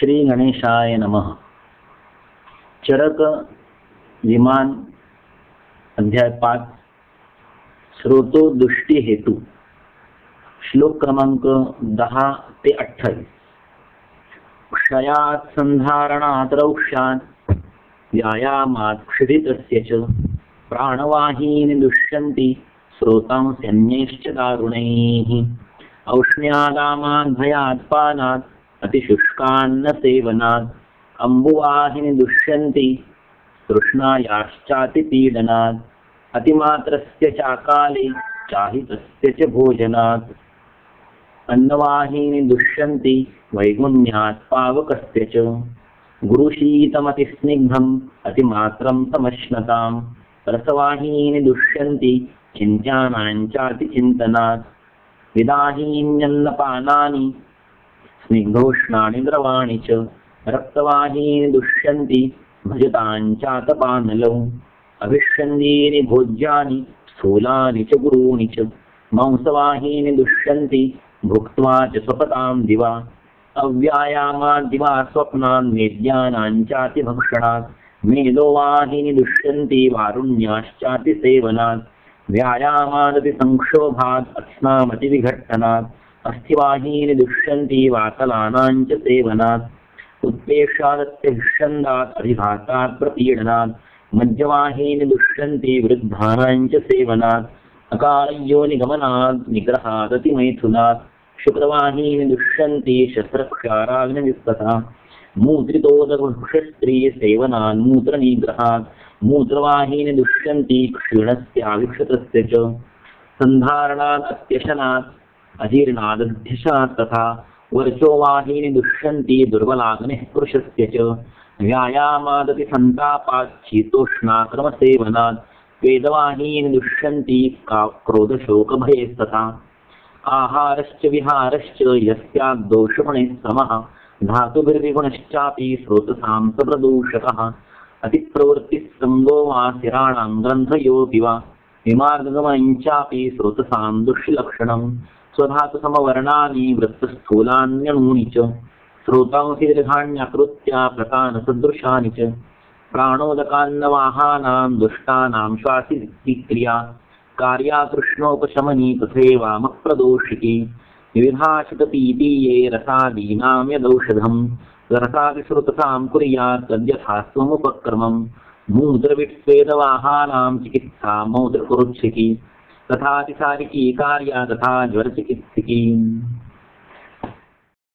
श्री गणेशाय नमः. चरक विमान अध्याय 5 श्रोतो दृष्टी हेतू. श्लोक क्रमांक 10 ते 28. क्षयात् संधारणात् रौक्ष्यात् व्यायामात् क्षितितस्य च प्राणवाहिनी दुष्यन्ति श्रोतांस्यन्यैश्च दारुणैः. औष्ण्यादामात् भयात् पानात् अतिशुष्कान्न सेवनात् अम्बुवाहिनी दुष्यन्ति तृष्णायाश्चातिपीडनात्. अतिमात्रस्य चाकाले चाहितस्य च भोजनात्. अन्नवाहिनी दुष्यन्ति वैगुण्यात् पावकस्य च. गुरुशीतमतिस्निग्धम् अतिमात्रं समश्नताम्. रसवाहिनी दुष्यन्ति चिन्त्यानाञ्चातिचिन्तनात्. विदाहीन्यन्नपानानि स्निग्धोष्णानि द्रवाणि च. रक्तवाहिनी दुष्यन्ति भजताञ्चातपानलौ. अभिष्यन्दीनि भोज्यानि स्थूलानि च गुरूणि च. मांसवाहिनी दुष्यन्ति भुक्त्वा च स्वपतां दिवा. अव्यायामात् दिवा स्वप्नान् वेद्यानाञ्चातिभक्षणात्. मेदोवाहिनी दुष्यन्ति वारुण्याश्चातिसेवनात्. व्यायामादतिसंक्षोभात् अस्नामतिविघट्टनात्. अस्थिवाहिनी दुष्यन्ति वातलानाञ्च सेवनात्. उत्पेक्षादत्यभिष्यन्दात् अधिघातात् प्रपीडनात्. मज्जवाहिनी दुष्यन्ति वृद्धानाञ्च सेवनात्. अकालयोनिगमनात् निग्रहादतिमैथुनात्. शुक्रवाहिनी दुष्यन्ति शस्त्रक्षाराग्निविस्तथा. मूत्रितोदकक्षस्त्रीयसेवनान् मूत्रनिग्रहात्. मूत्रवाहिनी दुष्यन्ति क्षीणस्याविक्षतस्य च. सन्धारणात् अत्यशनात् अजीर्णादध्यशात् तथा. वर्चोवाहिनी दुष्यन्ति दुर्बलाग्निः पुरुषस्य च. व्यायामादतिसन्तापात् शीतोष्णाक्रमसेवनात्. वेदवाहिनी दुष्यन्ति क्रोधशोकभयस्तथा. आहारश्च विहारश्च यस्याद्दोषगुणैः समः. धातुभिर्विगुणश्चापि स्रोतसां सप्रदूषकः. अतिप्रवृत्तिः संगो वा शिराणां ग्रन्थयोऽपि वा. विमार्गगमनञ्चापि स्रोतसां दुष्लक्षणम्. स्वधातुसमवर्णानि वृत्तस्थूलान्यणूनि च. स्रोतांसि दीर्घाण्यकृत्या प्रकानसदृशानि च. प्राणोदकान्नवाहानां दुष्टानां श्वासिक्रिया. कार्या कृष्णोपशमनी तथैवामप्रदोषिकी. विविधाशितपीपीये रसादीनां यदौषधम्. रसादिश्रुतसां कुर्यात् तद्यथा स्वमुपक्रमम्. मूत्रविट्स्वेदवाहानां चिकित्सा मौद्रकुरुच्छिकी. तथातिसारिकी कार्या तथा ज्वरचिकित्सिकी.